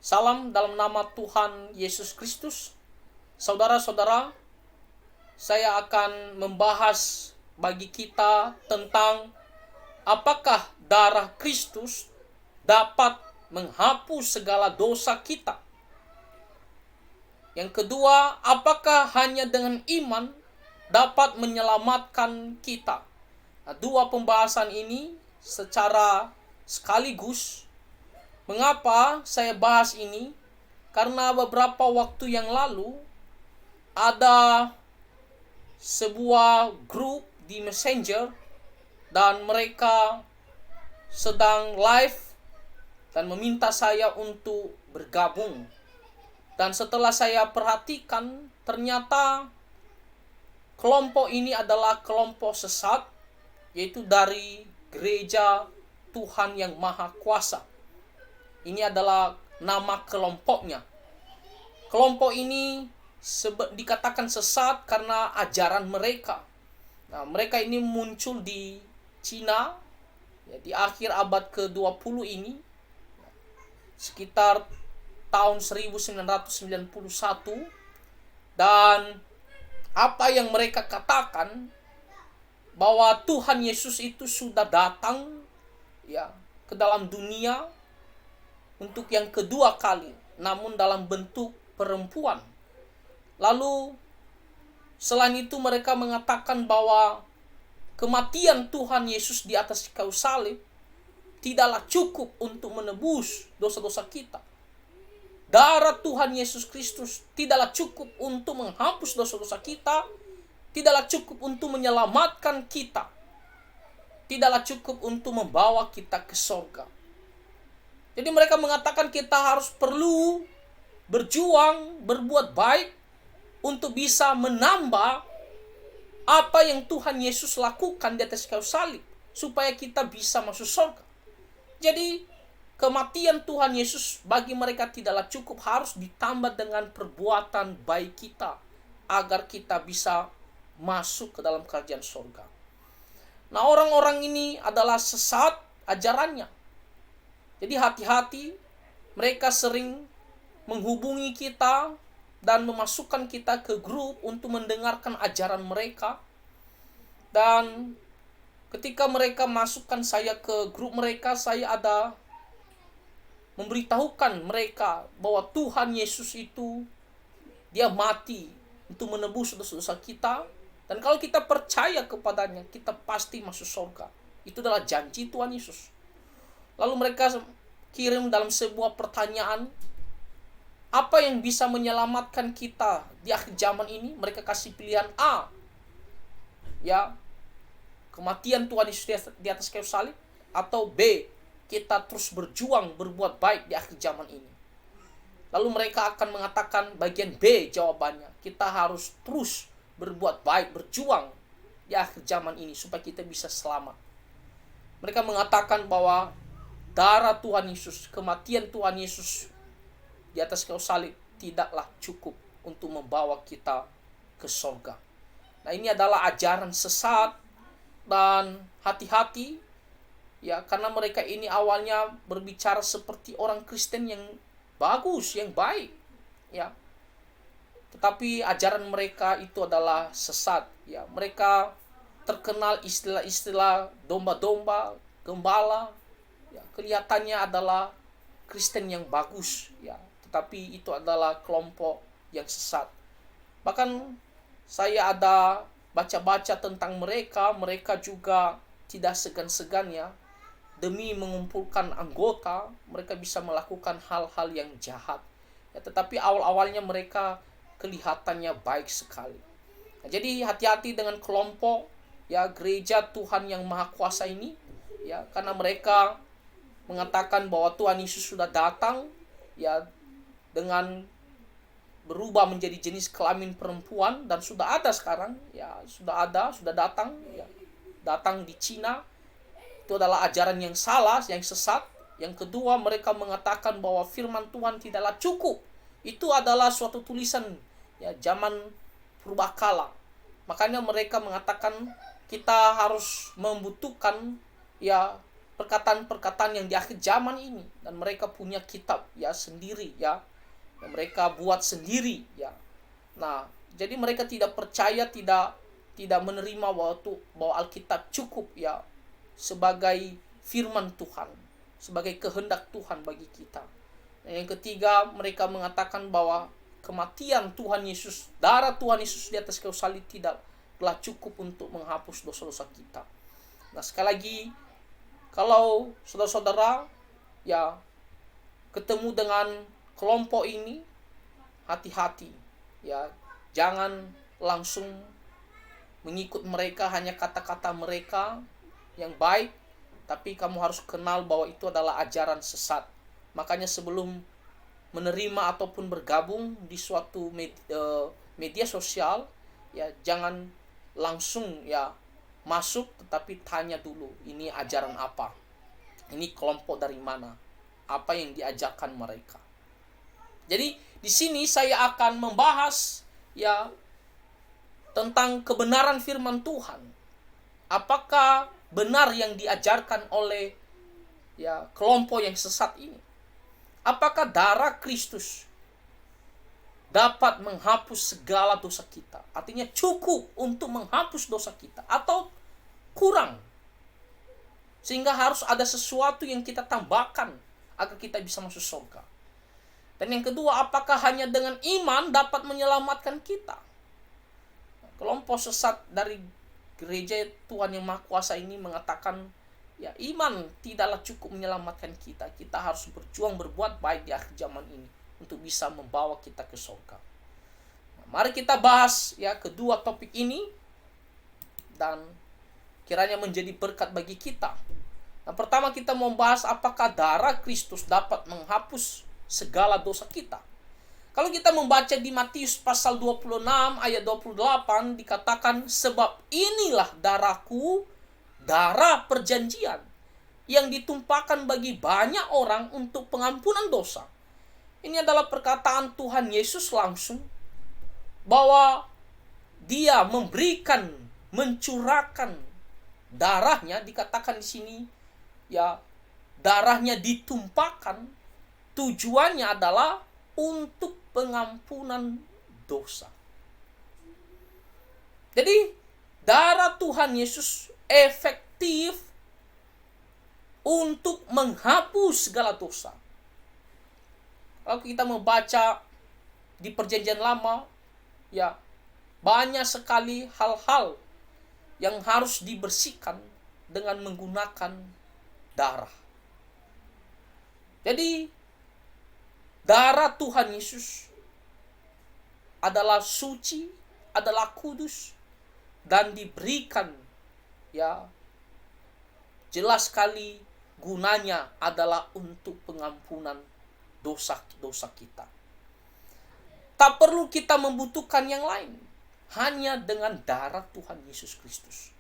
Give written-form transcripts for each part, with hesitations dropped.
Salam dalam nama Tuhan Yesus Kristus. Saudara-saudara, saya akan membahas bagi kita tentang apakah darah Kristus dapat menghapus segala dosa kita. Yang kedua, apakah hanya dengan iman dapat menyelamatkan kita. Dua pembahasan ini secara sekaligus. Mengapa saya bahas ini? Karena beberapa waktu yang lalu ada sebuah grup di Messenger dan mereka sedang live dan meminta saya untuk bergabung. Dan setelah saya perhatikan, ternyata kelompok ini adalah kelompok sesat, yaitu dari Gereja Tuhan yang Maha Kuasa. Ini adalah nama kelompoknya. Kelompok ini dikatakan sesat karena ajaran mereka. Mereka ini muncul di Cina di akhir abad ke-20 ini, sekitar tahun 1991. Dan apa yang mereka katakan, bahwa Tuhan Yesus itu sudah datang ke dalam dunia untuk yang kedua kali, namun dalam bentuk perempuan. Lalu selain itu mereka mengatakan bahwa kematian Tuhan Yesus di atas kayu salib tidaklah cukup untuk menebus dosa-dosa kita. Darah Tuhan Yesus Kristus tidaklah cukup untuk menghapus dosa-dosa kita, tidaklah cukup untuk menyelamatkan kita, tidaklah cukup untuk membawa kita ke surga. Jadi mereka mengatakan kita harus perlu berjuang, berbuat baik untuk bisa menambah apa yang Tuhan Yesus lakukan di atas kayu salib, supaya kita bisa masuk surga. Jadi kematian Tuhan Yesus bagi mereka tidaklah cukup, harus ditambah dengan perbuatan baik kita agar kita bisa masuk ke dalam kerajaan surga. Nah, orang-orang ini adalah sesat ajarannya. Jadi hati-hati, mereka sering menghubungi kita dan memasukkan kita ke grup untuk mendengarkan ajaran mereka. Dan ketika mereka masukkan saya ke grup mereka, saya ada memberitahukan mereka bahwa Tuhan Yesus itu dia mati untuk menebus dosa-dosa kita, dan kalau kita percaya kepadanya, kita pasti masuk surga. Itu adalah janji Tuhan Yesus. Lalu mereka kirim dalam sebuah pertanyaan, apa yang bisa menyelamatkan kita di akhir zaman ini? Mereka kasih pilihan A, kematian Tuhan Yesus di atas kayu salib, atau B, kita terus berjuang berbuat baik di akhir zaman ini. Lalu mereka akan mengatakan bagian B jawabannya, kita harus terus berbuat baik, berjuang di akhir zaman ini supaya kita bisa selamat. Mereka mengatakan bahwa darah Tuhan Yesus, kematian Tuhan Yesus di atas kayu salib tidaklah cukup untuk membawa kita ke surga. Nah, ini adalah ajaran sesat, dan hati-hati karena mereka ini awalnya berbicara seperti orang Kristen yang bagus, yang baik, tetapi ajaran mereka itu adalah sesat. Mereka terkenal istilah-istilah domba-domba, gembala. Kelihatannya adalah Kristen yang bagus, tetapi itu adalah kelompok yang sesat. Bahkan saya ada baca-baca tentang mereka. Mereka juga tidak segan-segan demi mengumpulkan anggota, mereka bisa melakukan hal-hal yang jahat. Tetapi awal-awalnya mereka kelihatannya baik sekali. Jadi hati-hati dengan kelompok Gereja Tuhan yang Maha Kuasa ini, karena mereka mengatakan bahwa Tuhan Yesus sudah datang dengan berubah menjadi jenis kelamin perempuan, dan sudah ada sekarang, sudah datang di Cina. Itu adalah ajaran yang salah, yang sesat. Yang kedua, mereka mengatakan bahwa firman Tuhan tidaklah cukup. Itu adalah suatu tulisan zaman purbakala. Makanya mereka mengatakan kita harus membutuhkan perkataan-perkataan yang di akhir zaman ini, dan mereka punya kitab ya sendiri ya, yang mereka buat sendiri ya. Nah, jadi mereka tidak percaya, tidak menerima bahwa Alkitab cukup ya sebagai firman Tuhan, sebagai kehendak Tuhan bagi kita. Dan yang ketiga, mereka mengatakan bahwa kematian Tuhan Yesus, darah Tuhan Yesus di atas kayu salib tidaklah cukup untuk menghapus dosa-dosa kita. Nah, sekali lagi, kalau saudara-saudara ya ketemu dengan kelompok ini, hati-hati ya, jangan langsung mengikut mereka, hanya kata-kata mereka yang baik, tapi kamu harus kenal bahwa itu adalah ajaran sesat. Makanya sebelum menerima ataupun bergabung di suatu media sosial ya, jangan langsung ya masuk, tetapi tanya dulu, ini ajaran apa, ini kelompok dari mana, apa yang diajarkan mereka. Jadi di sini saya akan membahas ya tentang kebenaran firman Tuhan. Apakah benar yang diajarkan oleh ya kelompok yang sesat ini? Apakah darah Kristus dapat menghapus segala dosa kita? Artinya cukup untuk menghapus dosa kita, atau kurang? Sehingga harus ada sesuatu yang kita tambahkan agar kita bisa masuk surga. Dan yang kedua, apakah hanya dengan iman dapat menyelamatkan kita? Kelompok sesat dari gereja Tuhan yang Maha Kuasa ini mengatakan, ya iman tidaklah cukup menyelamatkan kita. Kita harus berjuang berbuat baik di akhir zaman ini untuk bisa membawa kita ke surga. Nah, mari kita bahas ya kedua topik ini, dan kiranya menjadi berkat bagi kita. Nah, pertama kita mau bahas apakah darah Kristus dapat menghapus segala dosa kita. Kalau kita membaca di Matius pasal 26 ayat 28, dikatakan, sebab inilah darahku, darah perjanjian, yang ditumpahkan bagi banyak orang untuk pengampunan dosa. Ini adalah perkataan Tuhan Yesus langsung, bahwa dia memberikan, mencurahkan darahnya. Dikatakan di sini ya, darahnya ditumpahkan, tujuannya adalah untuk pengampunan dosa. Jadi darah Tuhan Yesus efektif untuk menghapus segala dosa. Kalau kita membaca di perjanjian lama, ya banyak sekali hal-hal yang harus dibersihkan dengan menggunakan darah. Jadi darah Tuhan Yesus adalah suci, adalah kudus, dan diberikan ya jelas sekali gunanya adalah untuk pengampunan dosa-dosa kita. Tak perlu kita membutuhkan yang lain. Hanya dengan darah Tuhan Yesus Kristus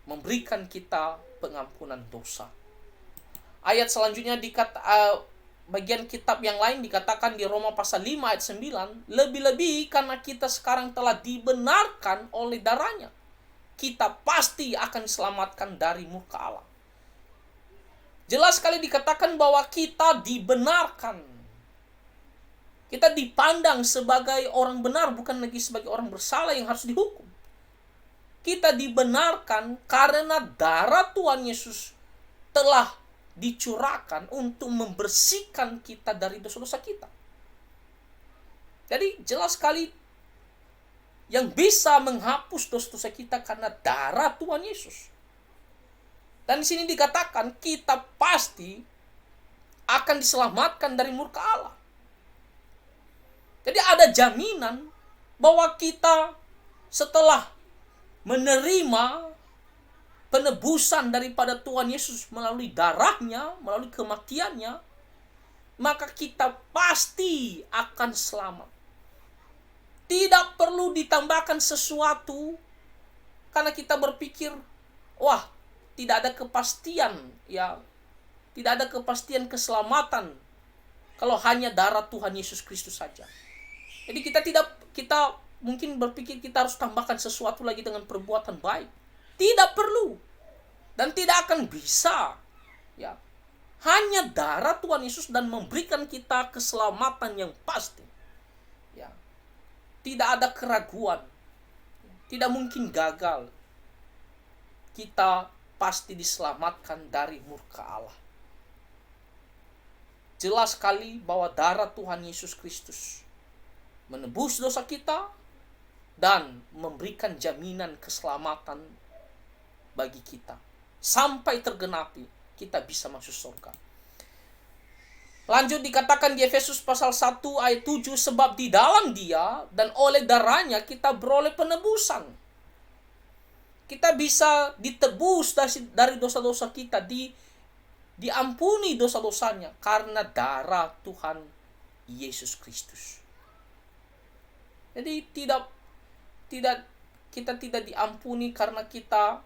memberikan kita pengampunan dosa. Ayat selanjutnya bagian kitab yang lain dikatakan di Roma pasal 5 ayat 9, lebih-lebih karena kita sekarang telah dibenarkan oleh darahnya, kita pasti akan diselamatkan dari murka Allah. Jelas sekali dikatakan bahwa kita dibenarkan. Kita dipandang sebagai orang benar, bukan lagi sebagai orang bersalah yang harus dihukum. Kita dibenarkan karena darah Tuhan Yesus telah dicurahkan untuk membersihkan kita dari dosa-dosa kita. Jadi jelas sekali yang bisa menghapus dosa-dosa kita karena darah Tuhan Yesus. Dan di sini dikatakan kita pasti akan diselamatkan dari murka Allah. Jadi ada jaminan bahwa kita setelah menerima penebusan daripada Tuhan Yesus melalui darahnya, melalui kematiannya, maka kita pasti akan selamat. Tidak perlu ditambahkan sesuatu karena kita berpikir, wah, tidak ada kepastian ya, tidak ada kepastian keselamatan kalau hanya darah Tuhan Yesus Kristus saja. Jadi kita mungkin berpikir kita harus tambahkan sesuatu lagi dengan perbuatan baik. Tidak perlu. Dan tidak akan bisa. Ya, hanya darah Tuhan Yesus dan memberikan kita keselamatan yang pasti. Ya, tidak ada keraguan, tidak mungkin gagal. Kita pasti diselamatkan dari murka Allah. Jelas sekali bahwa darah Tuhan Yesus Kristus menebus dosa kita dan memberikan jaminan keselamatan bagi kita. Sampai tergenapi, kita bisa masuk surga. Lanjut dikatakan di Efesus pasal 1 ayat 7, sebab di dalam Dia dan oleh darahnya kita beroleh penebusan. Kita bisa ditebus dari dosa-dosa kita, diampuni dosa-dosanya karena darah Tuhan Yesus Kristus. Jadi kita tidak diampuni karena kita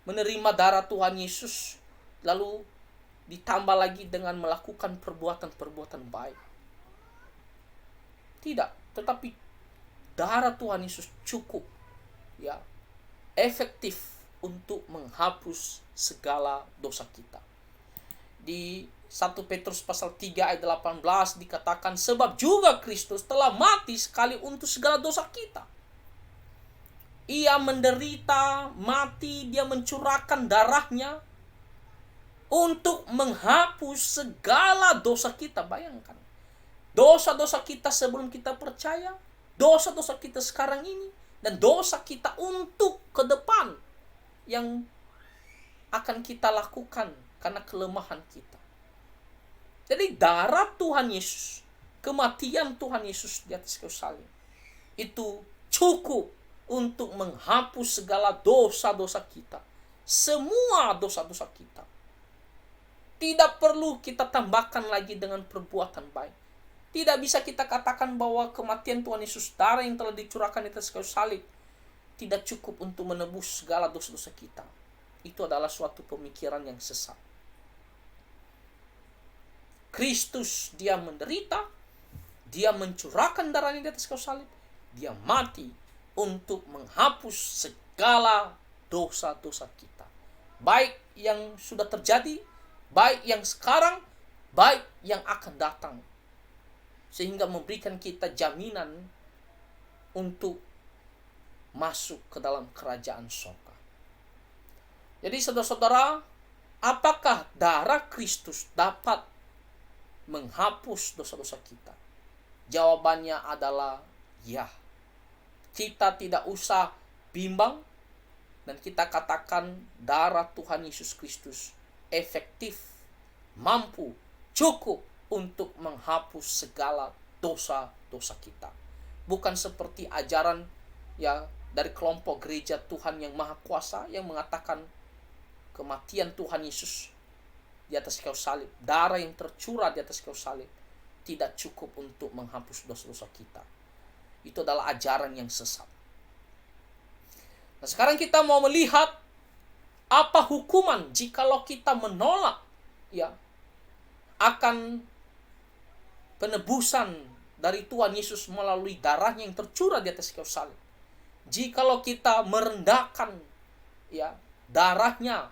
menerima darah Tuhan Yesus lalu ditambah lagi dengan melakukan perbuatan-perbuatan baik. Tidak, tetapi darah Tuhan Yesus cukup efektif untuk menghapus segala dosa kita. Di 1 Petrus pasal 3 ayat 18 dikatakan, sebab juga Kristus telah mati sekali untuk segala dosa kita. Ia menderita, mati, dia mencurahkan darahnya untuk menghapus segala dosa kita. Bayangkan, dosa-dosa kita sebelum kita percaya, dosa-dosa kita sekarang ini, dan dosa kita untuk ke depan yang akan kita lakukan karena kelemahan kita. Jadi darah Tuhan Yesus, kematian Tuhan Yesus di atas kayu salib, itu cukup untuk menghapus segala dosa-dosa kita. Semua dosa-dosa kita. Tidak perlu kita tambahkan lagi dengan perbuatan baik. Tidak bisa kita katakan bahwa kematian Tuhan Yesus, darah yang telah dicurahkan di atas kayu salib, tidak cukup untuk menebus segala dosa-dosa kita. Itu adalah suatu pemikiran yang sesat. Kristus, dia menderita, dia mencurahkan darahnya di atas kayu salib, dia mati untuk menghapus segala dosa-dosa kita. Baik yang sudah terjadi, baik yang sekarang, baik yang akan datang. Sehingga memberikan kita jaminan untuk masuk ke dalam kerajaan surga. Jadi saudara-saudara, apakah darah Kristus dapat menghapus dosa-dosa kita? Jawabannya adalah ya. Kita tidak usah bimbang dan kita katakan darah Tuhan Yesus Kristus efektif, mampu, cukup untuk menghapus segala dosa-dosa kita. Bukan seperti ajaran dari kelompok gereja Tuhan yang Maha Kuasa yang mengatakan kematian Tuhan Yesus di atas kayu salib, darah yang tercurah di atas kayu salib tidak cukup untuk menghapus dosa-dosa kita. Itu adalah ajaran yang sesat. Nah, sekarang kita mau melihat apa hukuman jikalau kita menolak akan penebusan dari Tuhan Yesus melalui darahnya yang tercurah di atas kayu salib. Jikalau kita merendahkan darahnya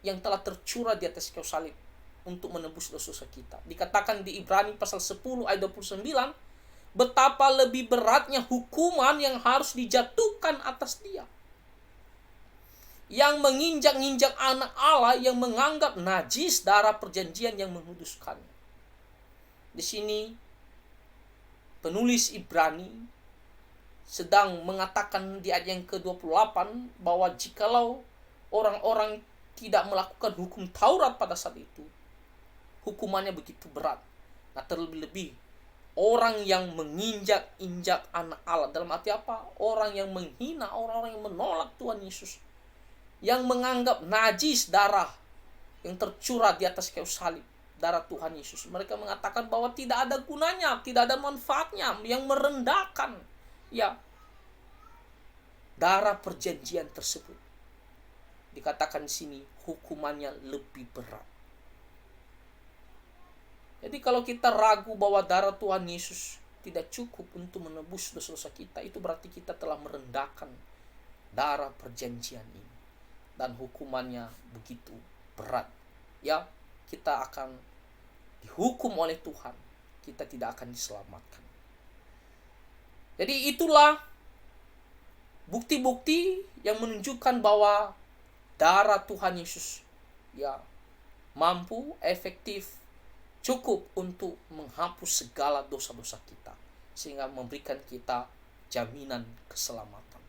yang telah tercurah di atas kayu salib untuk menebus dosa kita. Dikatakan di Ibrani pasal 10 ayat 29, betapa lebih beratnya hukuman yang harus dijatuhkan atas dia yang menginjak-injak anak Allah, yang menganggap najis darah perjanjian yang menguduskannya. Di sini penulis Ibrani sedang mengatakan di ayat yang ke-28 bahwa jikalau orang-orang tidak melakukan hukum Taurat pada saat itu, hukumannya begitu berat. Nah, terlebih-lebih orang yang menginjak-injak anak Allah. Dalam arti apa? Orang yang menghina, orang-orang yang menolak Tuhan Yesus, yang menganggap najis darah yang tercurah di atas kayu salib, darah Tuhan Yesus. Mereka mengatakan bahwa tidak ada gunanya, tidak ada manfaatnya, yang merendahkan darah perjanjian tersebut. Dikatakan di sini hukumannya lebih berat. Jadi kalau kita ragu bahwa darah Tuhan Yesus tidak cukup untuk menebus dosa-dosa kita, itu berarti kita telah merendahkan darah perjanjian ini. dan hukumannya begitu berat. Ya, kita akan dihukum oleh Tuhan. Kita tidak akan diselamatkan. Jadi itulah bukti-bukti yang menunjukkan bahwa darah Tuhan Yesus ya mampu, efektif, cukup untuk menghapus segala dosa-dosa kita, sehingga memberikan kita jaminan keselamatan.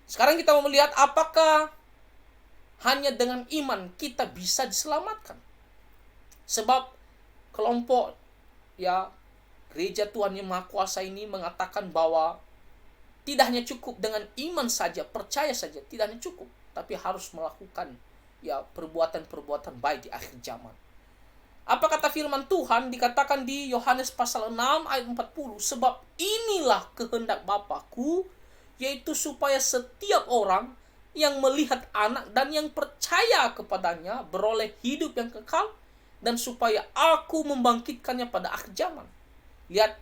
Sekarang kita mau melihat apakah hanya dengan iman kita bisa diselamatkan. Sebab kelompok ya Gereja Tuhan Yang Maha Kuasa ini mengatakan bahwa tidak hanya cukup dengan iman saja, percaya saja, tidak hanya cukup, tapi harus melakukan ya perbuatan-perbuatan baik di akhir zaman. Apa kata firman Tuhan? Dikatakan di Yohanes pasal 6 ayat 40, sebab inilah kehendak Bapa-Ku, yaitu supaya setiap orang yang melihat Anak dan yang percaya kepadanya beroleh hidup yang kekal, dan supaya Aku membangkitkannya pada akhir zaman. Lihat,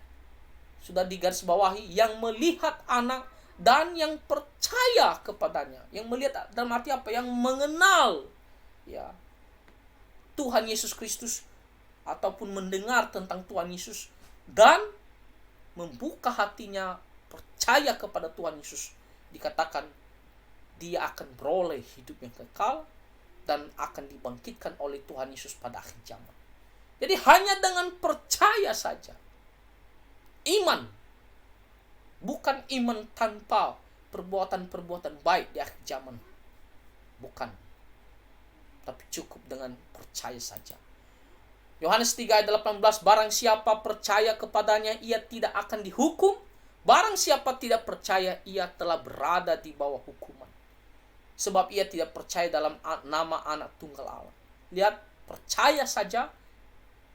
sudah digarisbawahi, yang melihat Anak dan yang percaya kepadanya. Yang melihat dalam arti apa? Yang mengenal ya Tuhan Yesus Kristus, ataupun mendengar tentang Tuhan Yesus dan membuka hatinya percaya kepada Tuhan Yesus. Dikatakan dia akan beroleh hidup yang kekal dan akan dibangkitkan oleh Tuhan Yesus pada akhir zaman. Jadi hanya dengan percaya saja. Iman, bukan iman tanpa perbuatan-perbuatan baik di akhir zaman. Bukan. Tapi cukup dengan percaya saja. Yohanes 3 ayat 18, barang siapa percaya kepadanya, ia tidak akan dihukum. Barang siapa tidak percaya, ia telah berada di bawah hukuman. Sebab ia tidak percaya dalam nama Anak Tunggal Allah. Lihat, percaya saja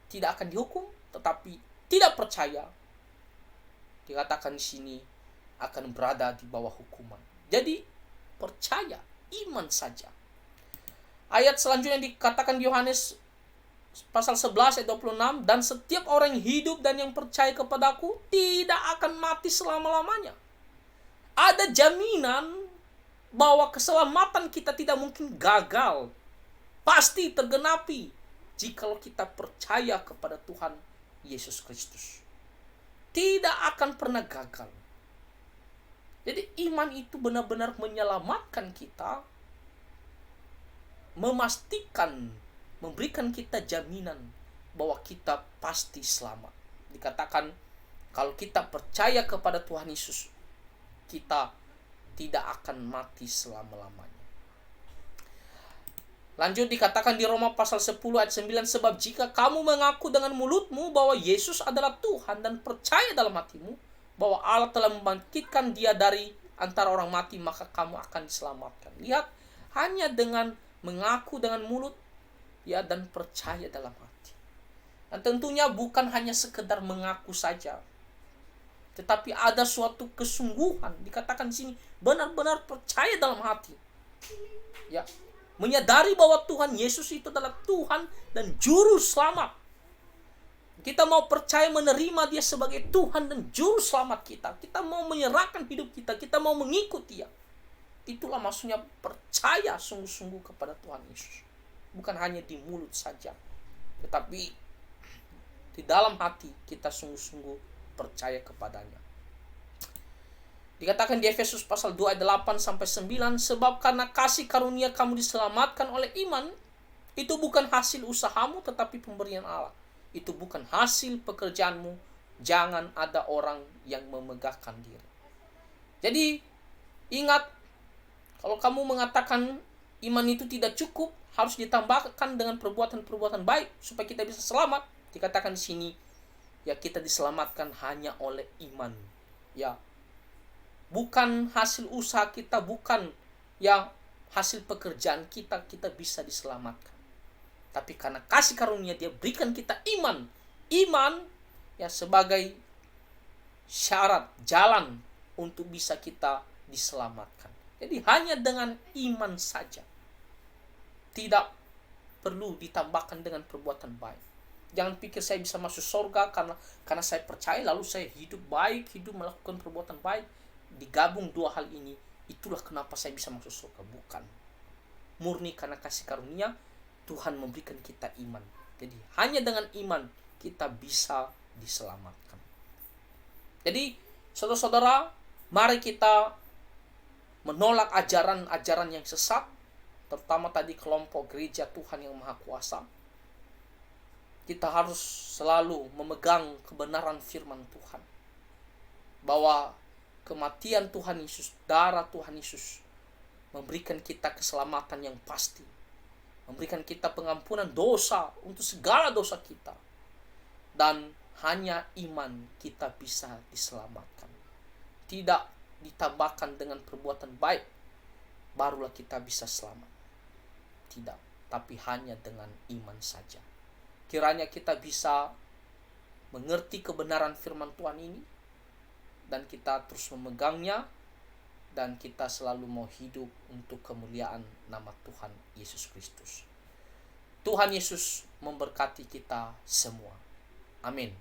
tidak akan dihukum, tetapi tidak percaya, dikatakan di sini, akan berada di bawah hukuman. Jadi, percaya, iman saja. Ayat selanjutnya dikatakan di Yohanes pasal 11 ayat 26, dan setiap orang yang hidup dan yang percaya kepadaku tidak akan mati selama-lamanya. Ada jaminan bahwa keselamatan kita tidak mungkin gagal. Pasti tergenapi jikalau kita percaya kepada Tuhan Yesus Kristus. Tidak akan pernah gagal. Jadi iman itu benar-benar menyelamatkan kita, memastikan, memberikan kita jaminan bahwa kita pasti selamat. Dikatakan kalau kita percaya kepada Tuhan Yesus, kita tidak akan mati selama-lamanya. Lanjut dikatakan di Roma pasal 10 ayat 9, sebab jika kamu mengaku dengan mulutmu bahwa Yesus adalah Tuhan dan percaya dalam hatimu bahwa Allah telah membangkitkan dia dari antara orang mati, maka kamu akan diselamatkan. Lihat, hanya dengan mengaku dengan mulut ya dan percaya dalam hati. Dan tentunya bukan hanya sekedar mengaku saja, tetapi ada suatu kesungguhan. Dikatakan di sini benar-benar percaya dalam hati. Ya, menyadari bahwa Tuhan Yesus itu adalah Tuhan dan juru selamat. Kita mau percaya menerima dia sebagai Tuhan dan juru selamat kita. Kita mau menyerahkan hidup kita, kita mau mengikuti dia. Itulah maksudnya percaya sungguh-sungguh kepada Tuhan Yesus. Bukan hanya di mulut saja, tetapi di dalam hati kita sungguh-sungguh percaya kepadanya. Dikatakan di Efesus pasal 2 ayat 8 sampai 9, sebab karena kasih karunia kamu diselamatkan oleh iman, itu bukan hasil usahamu tetapi pemberian Allah. Itu bukan hasil pekerjaanmu, jangan ada orang yang memegahkan diri. Jadi ingat, kalau kamu mengatakan iman itu tidak cukup, harus ditambahkan dengan perbuatan-perbuatan baik supaya kita bisa selamat. Dikatakan di sini, ya kita diselamatkan hanya oleh iman. Ya, bukan hasil usaha kita, bukan ya hasil pekerjaan kita bisa diselamatkan. Tapi karena kasih karunia dia berikan kita iman. Iman ya sebagai syarat, jalan untuk bisa kita diselamatkan. Jadi hanya dengan iman saja. Tidak perlu ditambahkan dengan perbuatan baik. Jangan pikir saya bisa masuk surga karena saya percaya lalu saya hidup baik, hidup melakukan perbuatan baik. Digabung dua hal ini, itulah kenapa saya bisa masuk surga. Bukan. murni karena kasih karunia, Tuhan memberikan kita iman. Jadi hanya dengan iman kita bisa diselamatkan. Jadi saudara-saudara, mari kita menolak ajaran-ajaran yang sesat, terutama tadi kelompok gereja Tuhan yang Maha Kuasa. Kita harus selalu memegang kebenaran firman Tuhan, bahwa kematian Tuhan Yesus, darah Tuhan Yesus memberikan kita keselamatan yang pasti, memberikan kita pengampunan dosa untuk segala dosa kita, dan hanya iman kita bisa diselamatkan. Tidak ditambahkan dengan perbuatan baik barulah kita bisa selamat. Tidak, tapi hanya dengan iman saja. Kiranya kita bisa mengerti kebenaran firman Tuhan ini, dan kita terus memegangnya, dan kita selalu mau hidup untuk kemuliaan nama Tuhan Yesus Kristus. Tuhan Yesus memberkati kita semua. Amin.